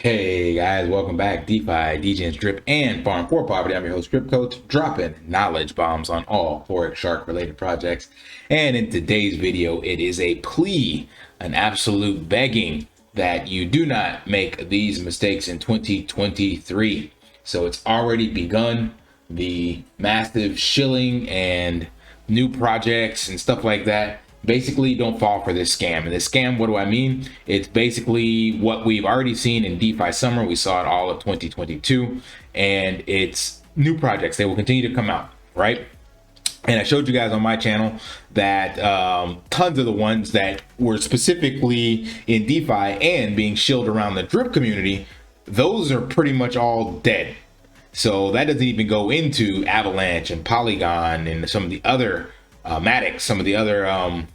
Hey guys, welcome back. DeFi, degens, drip, and farm for poverty. I'm your host, Drip Coach, dropping knowledge bombs on all Forex Shark related projects. And in today's video, it is a plea, an absolute begging that you do not make these mistakes in 2023. So it's already begun, the massive shilling and new projects and stuff like that. Basically, don't fall for this scam. And this scam, what do I mean? It's basically what we've already seen in DeFi summer. We saw it all of 2022, and it's new projects. They will continue to come out, right? And I showed you guys on my channel that tons of the ones that were specifically in DeFi and being shilled around the drip community, those are pretty much all dead. So that doesn't even go into Avalanche and Polygon and some of the other Matic, some of the other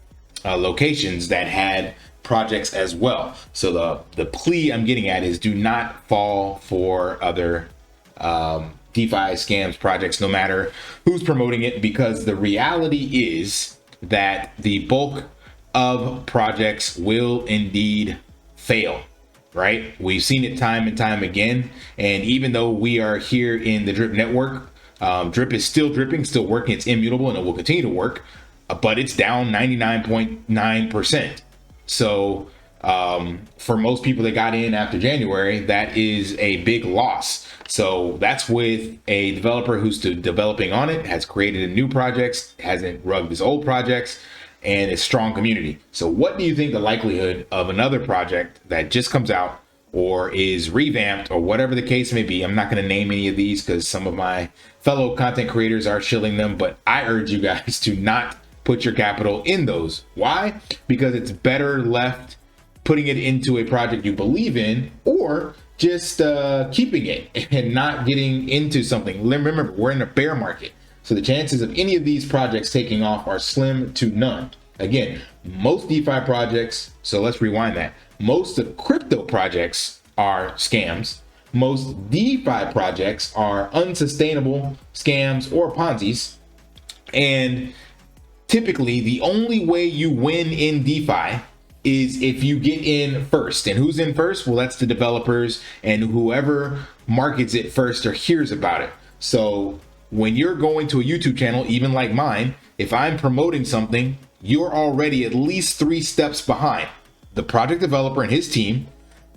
locations that had projects as well. So the plea I'm getting at is do not fall for other DeFi scams projects, no matter who's promoting it, because the reality is that the bulk of projects will indeed fail. Right? We've seen it time and time again. And even though we are here in the Drip network, Drip is still dripping, still working. It's immutable and it will continue to work, but it's down 99.9%. So for most people that got in after January, that is a big loss. So that's with a developer who's still developing on it, has created new projects, hasn't rugged his old projects, and a strong community. So what do you think the likelihood of another project that just comes out or is revamped or whatever the case may be? I'm not going to name any of these because some of my fellow content creators are shilling them, but I urge you guys to not put your capital in those. Why? Because it's better left putting it into a project you believe in, or just keeping it and not getting into something. Remember, we're in a bear market. So the chances of any of these projects taking off are slim to none. Again, most DeFi projects, so let's rewind that. Most of crypto projects are scams. Most DeFi projects are unsustainable scams or Ponzi's. And typically, the only way you win in DeFi is if you get in first. And who's in first? Well, that's the developers and whoever markets it first or hears about it. So when you're going to a YouTube channel, even like mine, if I'm promoting something, you're already at least 3 steps behind the project developer and his team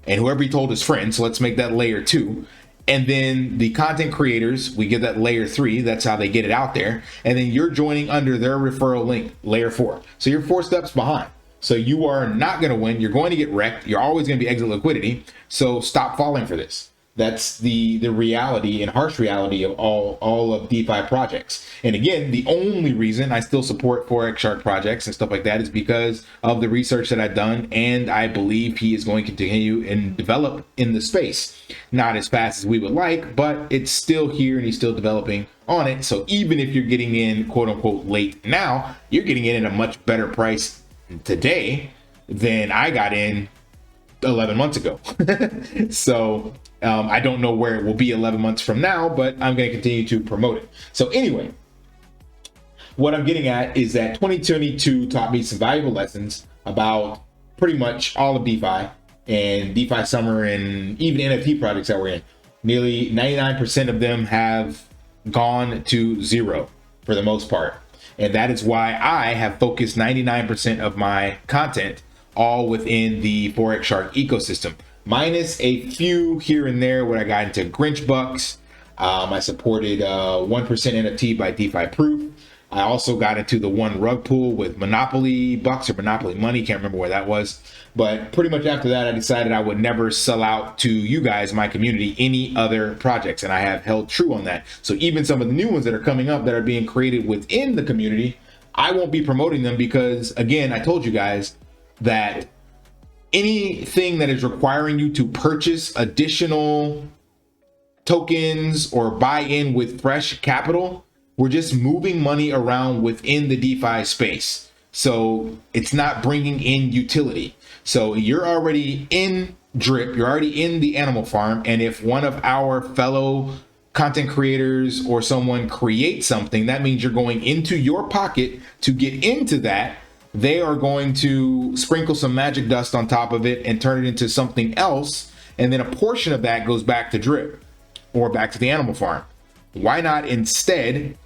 and whoever he told his friends. So let's make that layer 2. And then the content creators, we give that layer 3. That's how they get it out there. And then you're joining under their referral link, layer 4. So you're 4 steps behind. So you are not going to win. You're going to get wrecked. You're always going to be exit liquidity. So stop falling for this. That's the reality and harsh reality of all of DeFi projects. And again, the only reason I still support Forex Shark projects and stuff like that is because of the research that I've done, and I believe he is going to continue and develop in the space. Not as fast as we would like, but it's still here and he's still developing on it. So even if you're getting in quote unquote late now, you're getting in at a much better price today than I got in 11 months ago. So I don't know where it will be 11 months from now, but I'm going to continue to promote it. So anyway, what I'm getting at is that 2022 taught me some valuable lessons about pretty much all of DeFi and DeFi summer and even NFT projects that we're in. Nearly 99% of them have gone to zero for the most part. And that is why I have focused 99% of my content all within the Forex Shark ecosystem, minus a few here and there when I got into Grinch Bucks. I supported 1% NFT by DeFi Proof. I also got into the one rug pool with Monopoly Bucks or Monopoly Money. Can't remember where that was. But pretty much after that, I decided I would never sell out to you guys, my community, any other projects. And I have held true on that. So even some of the new ones that are coming up that are being created within the community, I won't be promoting them because, again, I told you guys that anything that is requiring you to purchase additional tokens or buy in with fresh capital, we're just moving money around within the DeFi space. So it's not bringing in utility. So you're already in drip, you're already in the animal farm. And if one of our fellow content creators or someone creates something, that means you're going into your pocket to get into that. They are going to sprinkle some magic dust on top of it and turn it into something else and then a portion of that goes back to drip or back to the animal farm. Why not instead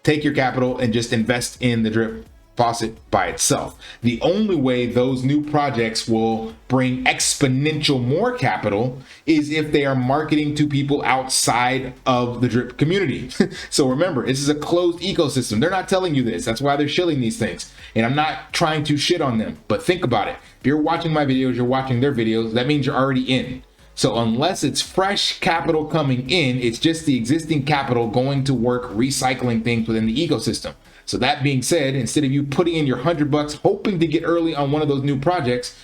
take your capital and just invest in the drip faucet by itself? The only way those new projects will bring exponential more capital is if they are marketing to people outside of the drip community. So remember, this is a closed ecosystem. They're not telling you this. That's why they're shilling these things. And I'm not trying to shit on them, but think about it. If you're watching my videos, you're watching their videos, that means you're already in. So unless it's fresh capital coming in, it's just the existing capital going to work recycling things within the ecosystem. So that being said, instead of you putting in your $100 hoping to get early on one of those new projects,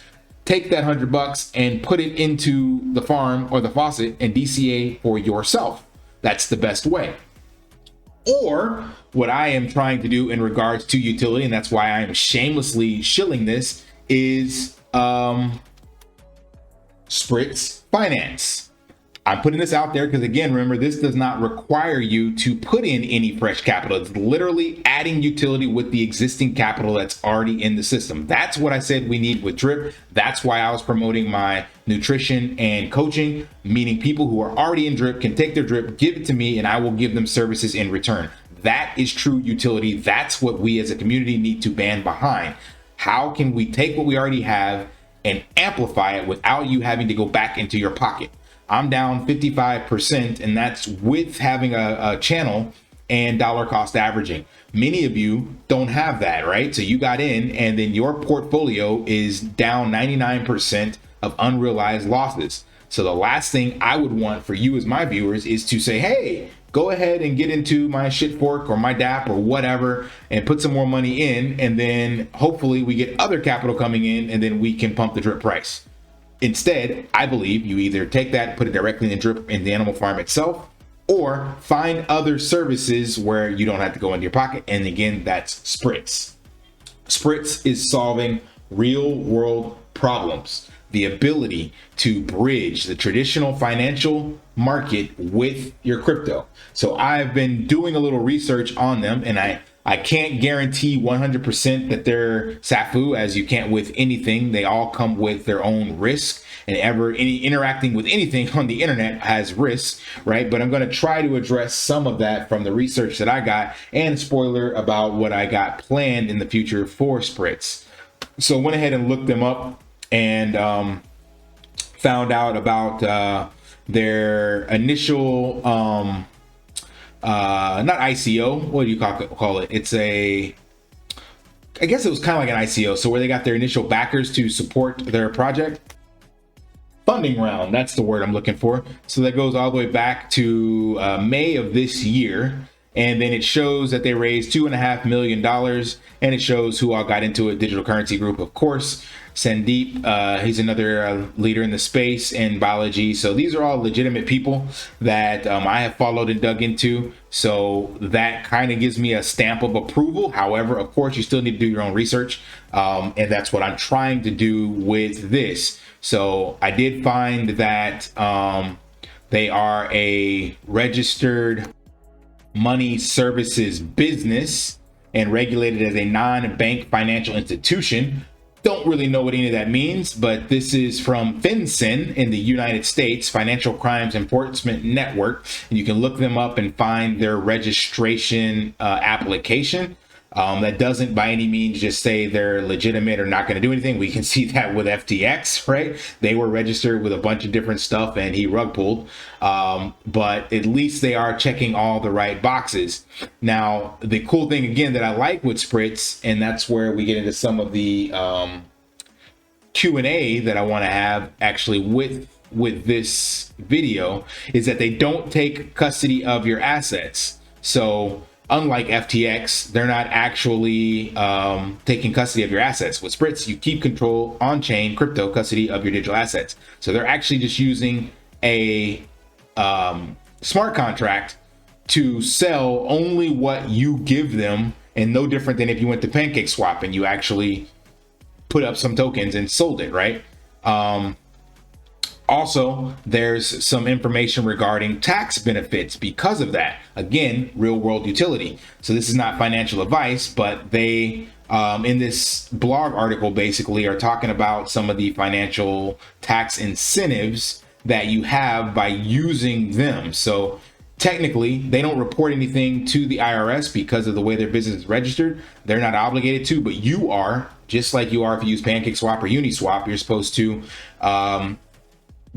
take that $100 and put it into the farm or the faucet and DCA for yourself. That's the best way. Or what I am trying to do in regards to utility, and that's why I am shamelessly shilling this, is Spritz Finance. I'm putting this out there because, again, remember, this does not require you to put in any fresh capital. It's literally adding utility with the existing capital that's already in the system. That's what I said we need with drip. That's why I was promoting my nutrition and coaching, meaning people who are already in drip can take their drip, give it to me, and I will give them services in return. That is true utility. That's what we as a community need to band behind. How can we take what we already have and amplify it without you having to go back into your pocket? I'm down 55%, and that's with having a channel and dollar cost averaging. Many of you don't have that, right? So you got in, and then your portfolio is down 99% of unrealized losses. So the last thing I would want for you as my viewers is to say, hey, go ahead and get into my shit fork or my DAP or whatever and put some more money in, and then hopefully we get other capital coming in, and then we can pump the drip price. Instead, I believe you either take that, put it directly in the drip in the animal farm itself, or find other services where you don't have to go into your pocket. And again, that's Spritz. Spritz is solving real world problems. The ability to bridge the traditional financial market with your crypto. So I've been doing a little research on them, and I can't guarantee 100% that they're SAFU, as you can't with anything. They all come with their own risk, and any interacting with anything on the internet has risk, right? But I'm going to try to address some of that from the research that I got, and spoiler about what I got planned in the future for Spritz. So I went ahead and looked them up and found out about their initial not ICO, what do you call it? It's I guess it was kind of like an ICO. So where they got their initial backers to support their project. Funding round, that's the word I'm looking for. So that goes all the way back to May of this year. And then it shows that they raised $2.5 million, and it shows who all got into it. Digital Currency Group, of course. Sandeep, he's another leader in the space and biology. So these are all legitimate people that I have followed and dug into. So that kind of gives me a stamp of approval. However, of course, you still need to do your own research. And that's what I'm trying to do with this. So I did find that they are a registered money services business and regulated as a non-bank financial institution. Don't really know what any of that means, but this is from FinCEN in the United States, Financial Crimes Enforcement Network, and you can look them up and find their registration application. That doesn't by any means just say they're legitimate or not going to do anything. We can see that with FTX, right? They were registered with a bunch of different stuff and he rug pulled. But at least they are checking all the right boxes. Now, the cool thing, again, that I like with Spritz, and that's where we get into some of the Q&A that I want to have actually with this video, is that they don't take custody of your assets. So unlike FTX, they're not actually taking custody of your assets. With Spritz, you keep control on-chain crypto custody of your digital assets. So they're actually just using a smart contract to sell only what you give them, and no different than if you went to PancakeSwap and you actually put up some tokens and sold it, right? Also, there's some information regarding tax benefits because of that. Again, real world utility. So this is not financial advice, but they, in this blog article, basically are talking about some of the financial tax incentives that you have by using them. So technically, they don't report anything to the IRS because of the way their business is registered. They're not obligated to, but you are, just like you are if you use PancakeSwap or Uniswap. You're supposed to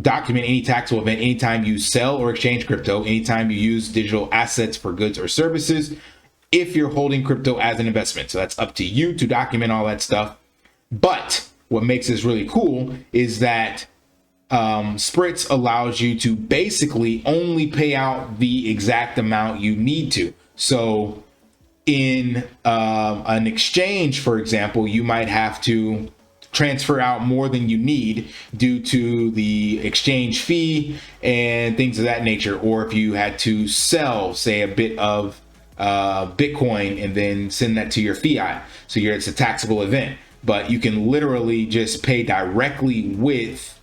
document any taxable event anytime you sell or exchange crypto, anytime you use digital assets for goods or services, if you're holding crypto as an investment. So that's up to you to document all that stuff. But what makes this really cool is that Spritz allows you to basically only pay out the exact amount you need to. So in an exchange, for example, you might have to transfer out more than you need due to the exchange fee and things of that nature. Or if you had to sell, say, a bit of Bitcoin and then send that to your fiat. So it's a taxable event, but you can literally just pay directly with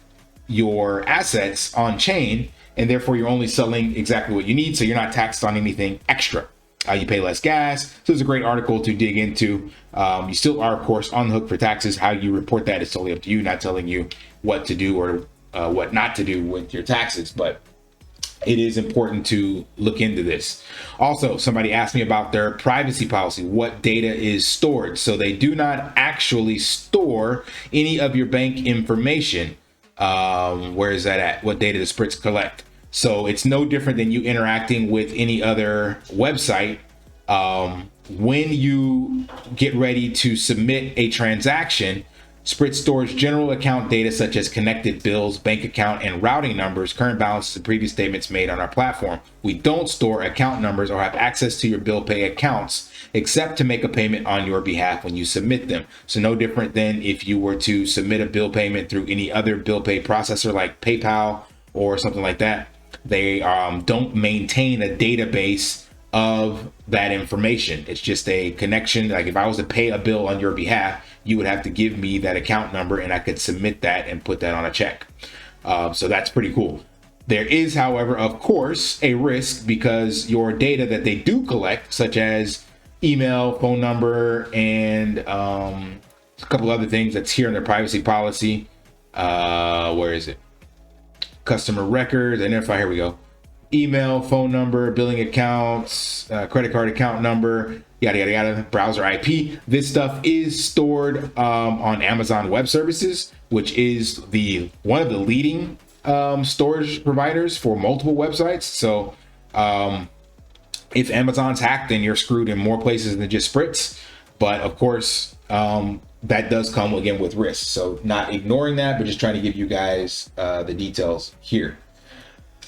your assets on chain, and therefore you're only selling exactly what you need. So you're not taxed on anything extra. You pay less gas. So it's a great article to dig into. You still are, of course, on the hook for taxes. How you report that is totally up to you, not telling you what to do or what not to do with your taxes. But it is important to look into this. Also, somebody asked me about their privacy policy, what data is stored. So they do not actually store any of your bank information. Where is that at? What data does Spritz collect? So it's no different than you interacting with any other website. When you get ready to submit a transaction, Spritz stores general account data such as connected bills, bank account, and routing numbers, current balances, and previous statements made on our platform. We don't store account numbers or have access to your bill pay accounts except to make a payment on your behalf when you submit them. So no different than if you were to submit a bill payment through any other bill pay processor like PayPal or something like that. They don't maintain a database of that information. It's just a connection. Like if I was to pay a bill on your behalf, you would have to give me that account number and I could submit that and put that on a check. So that's pretty cool. There is, however, of course, a risk because your data that they do collect, such as email, phone number, and a couple other things that's here in their privacy policy. Where is it? Customer records, identify, here we go. Email, phone number, billing accounts, credit card account number, yada, yada, yada, browser IP. This stuff is stored on Amazon Web Services, which is one of the leading storage providers for multiple websites. So if Amazon's hacked, then you're screwed in more places than just Spritz. But of course, that does come again with risks. So not ignoring that, but just trying to give you guys the details here.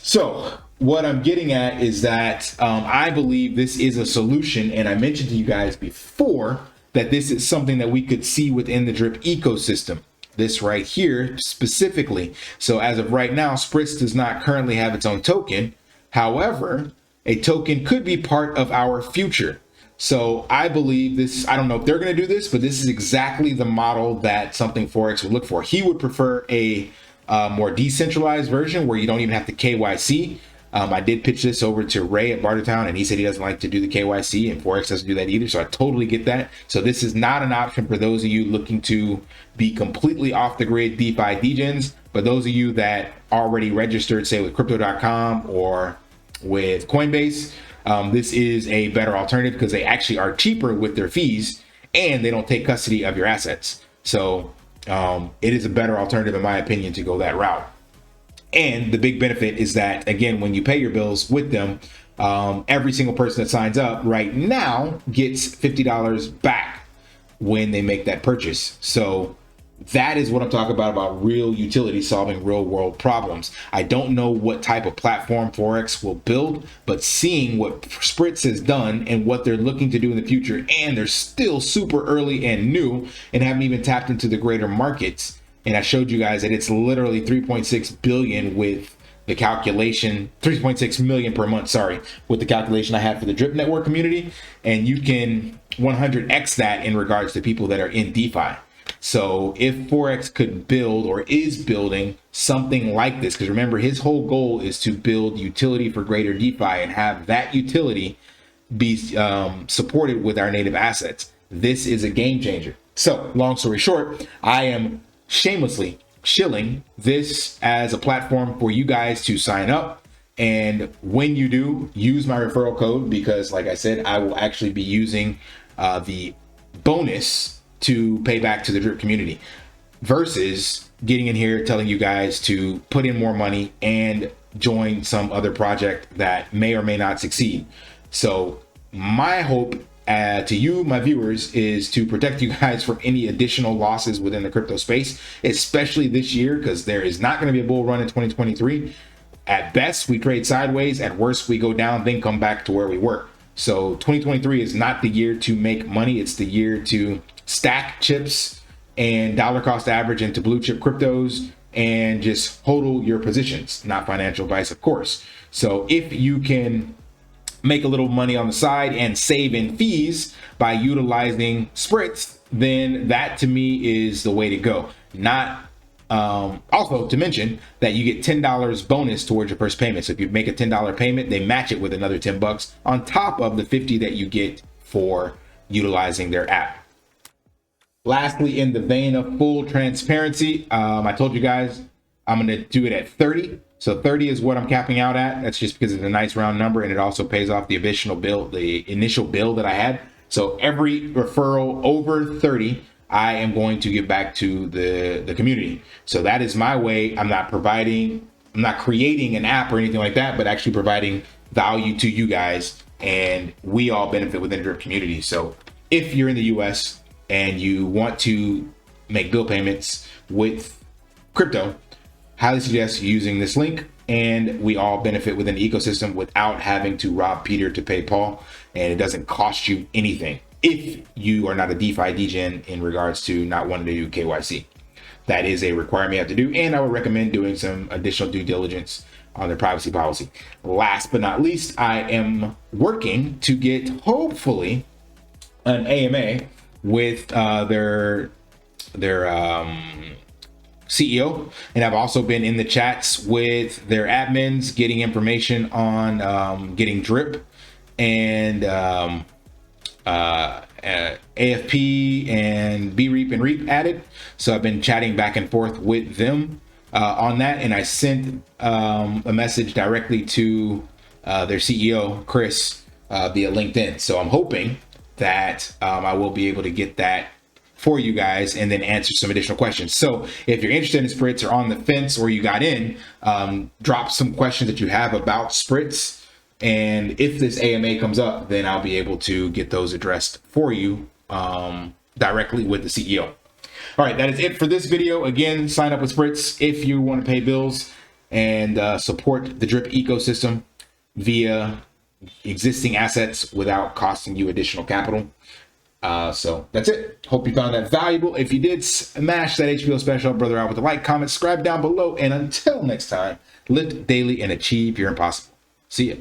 So what I'm getting at is that I believe this is a solution. And I mentioned to you guys before that this is something that we could see within the Drip ecosystem. This right here specifically. So as of right now, Spritz does not currently have its own token. However, a token could be part of our future. So I believe this, I don't know if they're going to do this, but this is exactly the model that something Forex would look for. He would prefer a more decentralized version where you don't even have to KYC. I did pitch this over to Ray at Bartertown, and he said he doesn't like to do the KYC, and Forex doesn't do that either. So I totally get that. So this is not an option for those of you looking to be completely off the grid DeFi degens, but those of you that already registered, say with crypto.com or with Coinbase, this is a better alternative because they actually are cheaper with their fees and they don't take custody of your assets. So it is a better alternative, in my opinion, to go that route. And the big benefit is that, again, when you pay your bills with them, every single person that signs up right now gets $50 back when they make that purchase. So that is what I'm talking about real utility solving real world problems. I don't know what type of platform Forex will build, but seeing what Spritz has done and what they're looking to do in the future, and they're still super early and new and haven't even tapped into the greater markets. And I showed you guys that it's literally 3.6 billion with the calculation, 3.6 million per month, sorry, with the calculation I had for the Drip Network community. And you can 100x that in regards to people that are in DeFi. So if Forex could build or is building something like this, because remember, his whole goal is to build utility for greater DeFi and have that utility be supported with our native assets. This is a game changer. So long story short, I am shamelessly shilling this as a platform for you guys to sign up. And when you do, use my referral code, because like I said, I will actually be using the bonus to pay back to the drip community, versus getting in here telling you guys to put in more money and join some other project that may or may not succeed. So my hope to you, my viewers, is to protect you guys from any additional losses within the crypto space, especially this year, because there is not going to be a bull run in 2023. At best, we trade sideways. At worst, we go down, then come back to where we were. So 2023 is not the year to make money. It's the year to stack chips and dollar cost average into blue chip cryptos and just hodl your positions. Not financial advice, of course. So if you can make a little money on the side and save in fees by utilizing Spritz, then that to me is the way to go. Not also to mention that you get $10 bonus towards your first payment. So if you make a $10 payment, they match it with another 10 bucks on top of the 50 that you get for utilizing their app. Lastly, in the vein of full transparency, I told you guys I'm going to do it at 30. So 30 is what I'm capping out at. That's just because it's a nice round number, and it also pays off the initial bill that I had. So every referral over 30, I am going to give back to the community. So that is my way. I'm not creating an app or anything like that, but actually providing value to you guys, and we all benefit within the drip community. So if you're in the US and you want to make bill payments with crypto, highly suggest using this link, and we all benefit within the ecosystem without having to rob Peter to pay Paul, and it doesn't cost you anything if you are not a DeFi degen in regards to not wanting to do KYC. That is a requirement you have to do, and I would recommend doing some additional due diligence on their privacy policy. Last but not least, I am working to get hopefully an AMA with their CEO, and I've also been in the chats with their admins getting information on getting drip and AFP and BREAP and REAP added. So I've been chatting back and forth with them on that, and I sent a message directly to their CEO Chris via LinkedIn. So I'm hoping that I will be able to get that for you guys and then answer some additional questions. So if you're interested in Spritz or on the fence, or you got in, drop some questions that you have about Spritz. And if this AMA comes up, then I'll be able to get those addressed for you directly with the CEO. All right, that is it for this video. Again, sign up with Spritz if you want to pay bills and support the drip ecosystem via existing assets without costing you additional capital. So that's it. Hope you found that valuable. If you did, smash that HBO special brother out with a like, comment, subscribe down below. And until next time, live daily and achieve your impossible. See ya.